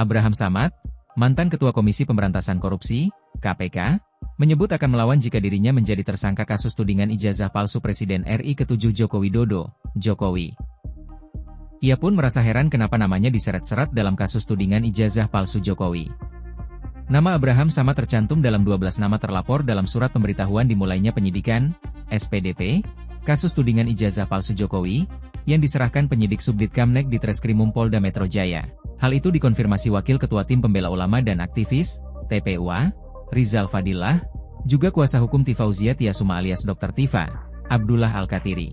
Abraham Samad, mantan Ketua Komisi Pemberantasan Korupsi, KPK, menyebut akan melawan jika dirinya menjadi tersangka kasus tudingan ijazah palsu Presiden RI ke-7 Joko Widodo, Jokowi. Ia pun merasa heran kenapa namanya diseret-seret dalam kasus tudingan ijazah palsu Jokowi. Nama Abraham Samad tercantum dalam 12 nama terlapor dalam surat pemberitahuan dimulainya penyidikan, SPDP, kasus tudingan ijazah palsu Jokowi, yang diserahkan penyidik Subdit Kamnek di Treskrimum Polda Metro Jaya. Hal itu dikonfirmasi Wakil Ketua Tim Pembela Ulama dan Aktivis, TPUA, Rizal Fadillah, juga kuasa hukum Tifauzia Tiasuma alias Dr. Tifa, Abdullah Al-Katiri.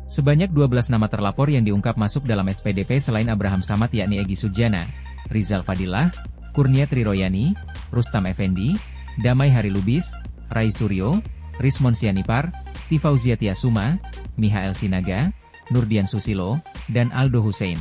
Sebanyak 12 nama terlapor yang diungkap masuk dalam SPDP selain Abraham Samad yakni Egy Sujana, Rizal Fadillah, Kurnia Triroyani, Rustam Effendi, Damai Harilubis, Rai Suryo, Rismon Sianipar, Tifauzia Tiasuma, Mihael Sinaga, Nurdian Susilo, dan Aldo Hussein.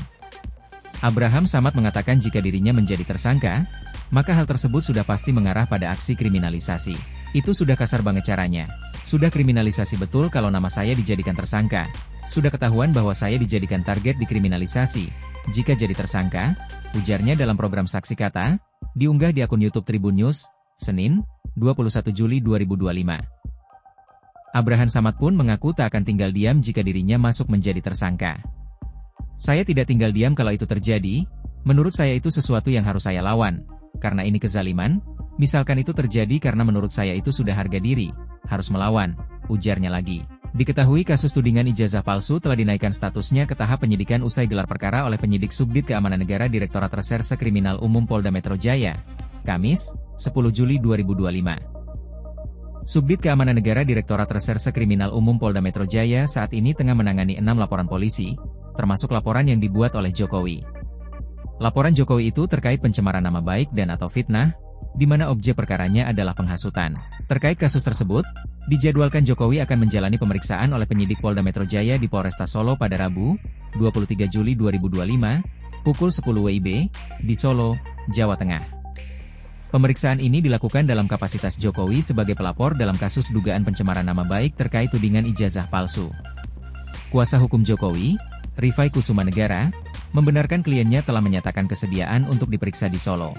Abraham Samad mengatakan jika dirinya menjadi tersangka, maka hal tersebut sudah pasti mengarah pada aksi kriminalisasi. Itu sudah kasar banget caranya. Sudah kriminalisasi betul kalau nama saya dijadikan tersangka. Sudah ketahuan bahwa saya dijadikan target dikriminalisasi. Jika jadi tersangka, ujarnya dalam program Saksi Kata, diunggah di akun YouTube Tribun News, Senin, 21 Juli 2025. Abraham Samad pun mengaku tak akan tinggal diam jika dirinya masuk menjadi tersangka. Saya tidak tinggal diam kalau itu terjadi, menurut saya itu sesuatu yang harus saya lawan. Karena ini kezaliman, misalkan itu terjadi karena menurut saya itu sudah harga diri, harus melawan, ujarnya lagi. Diketahui kasus tudingan ijazah palsu telah dinaikkan statusnya ke tahap penyidikan usai gelar perkara oleh penyidik Subdit Keamanan Negara Direktorat Reserse Kriminal Umum Polda Metro Jaya, Kamis, 10 Juli 2025. Subdit Keamanan Negara Direktorat Reserse Kriminal Umum Polda Metro Jaya saat ini tengah menangani 6 laporan polisi, termasuk laporan yang dibuat oleh Jokowi. Laporan Jokowi itu terkait pencemaran nama baik dan atau fitnah, di mana objek perkaranya adalah penghasutan. Terkait kasus tersebut, dijadwalkan Jokowi akan menjalani pemeriksaan oleh penyidik Polda Metro Jaya di Polresta Solo pada Rabu, 23 Juli 2025, pukul 10 WIB, di Solo, Jawa Tengah. Pemeriksaan ini dilakukan dalam kapasitas Jokowi sebagai pelapor dalam kasus dugaan pencemaran nama baik terkait tudingan ijazah palsu. Kuasa hukum Jokowi, Rifai Kusuma Negara, membenarkan kliennya telah menyatakan kesediaan untuk diperiksa di Solo.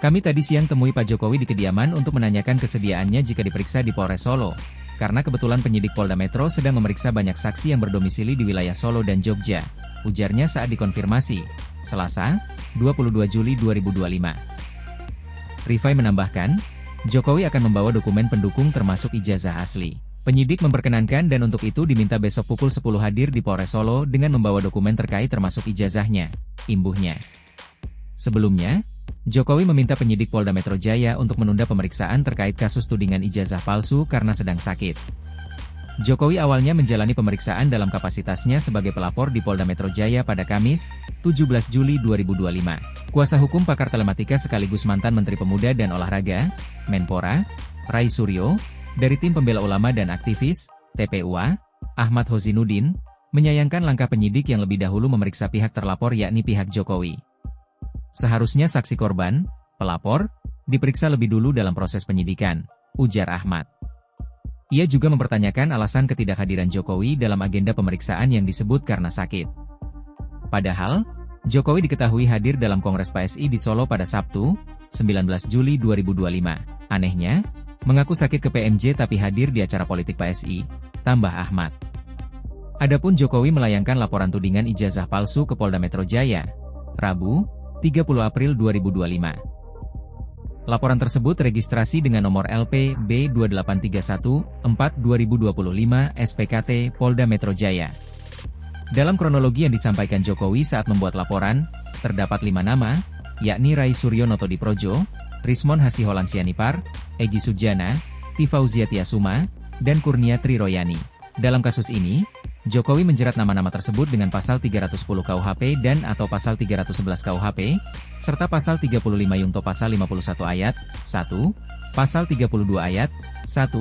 Kami tadi siang temui Pak Jokowi di kediaman untuk menanyakan kesediaannya jika diperiksa di Polres Solo, karena kebetulan penyidik Polda Metro sedang memeriksa banyak saksi yang berdomisili di wilayah Solo dan Jogja, ujarnya saat dikonfirmasi, Selasa, 22 Juli 2025. Rifai menambahkan, Jokowi akan membawa dokumen pendukung termasuk ijazah asli. Penyidik memperkenankan dan untuk itu diminta besok pukul 10 hadir di Polres Solo dengan membawa dokumen terkait termasuk ijazahnya, imbuhnya. Sebelumnya, Jokowi meminta penyidik Polda Metro Jaya untuk menunda pemeriksaan terkait kasus tudingan ijazah palsu karena sedang sakit. Jokowi awalnya menjalani pemeriksaan dalam kapasitasnya sebagai pelapor di Polda Metro Jaya pada Kamis, 17 Juli 2025. Kuasa hukum pakar telematika sekaligus mantan Menteri Pemuda dan Olahraga, Menpora, Rai Suryo, dari Tim Pembela Ulama dan Aktivis, TPUA, Ahmad Hozinuddin, menyayangkan langkah penyidik yang lebih dahulu memeriksa pihak terlapor yakni pihak Jokowi. Seharusnya saksi korban, pelapor, diperiksa lebih dulu dalam proses penyidikan, ujar Ahmad. Ia juga mempertanyakan alasan ketidakhadiran Jokowi dalam agenda pemeriksaan yang disebut karena sakit. Padahal, Jokowi diketahui hadir dalam Kongres PSI di Solo pada Sabtu, 19 Juli 2025. Anehnya, mengaku sakit ke PMJ tapi hadir di acara politik PSI, tambah Ahmad. Adapun Jokowi melayangkan laporan tudingan ijazah palsu ke Polda Metro Jaya, Rabu, 30 April 2025. Laporan tersebut registrasi dengan nomor LP B28314-2025 SPKT Polda Metro Jaya. Dalam kronologi yang disampaikan Jokowi saat membuat laporan, terdapat 5 nama, yakni Rai Suryo Notodiprojo, Rismon Hasiholan Sianipar, Egy Sujana, Tifauzia Tiasuma, dan Kurnia Triroyani. Dalam kasus ini, Jokowi menjerat nama-nama tersebut dengan pasal 310 KUHP dan atau pasal 311 KUHP, serta pasal 35 Yungto pasal 51 ayat 1, pasal 32 ayat 1,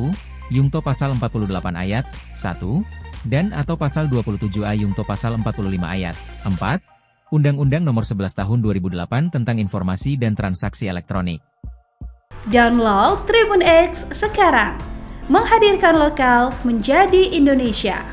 Yungto pasal 48 ayat 1, dan atau pasal 27A Yungto pasal 45 ayat 4, Undang-Undang Nomor 11 Tahun 2008 tentang Informasi dan Transaksi Elektronik. Download Tribun X sekarang, menghadirkan lokal menjadi Indonesia.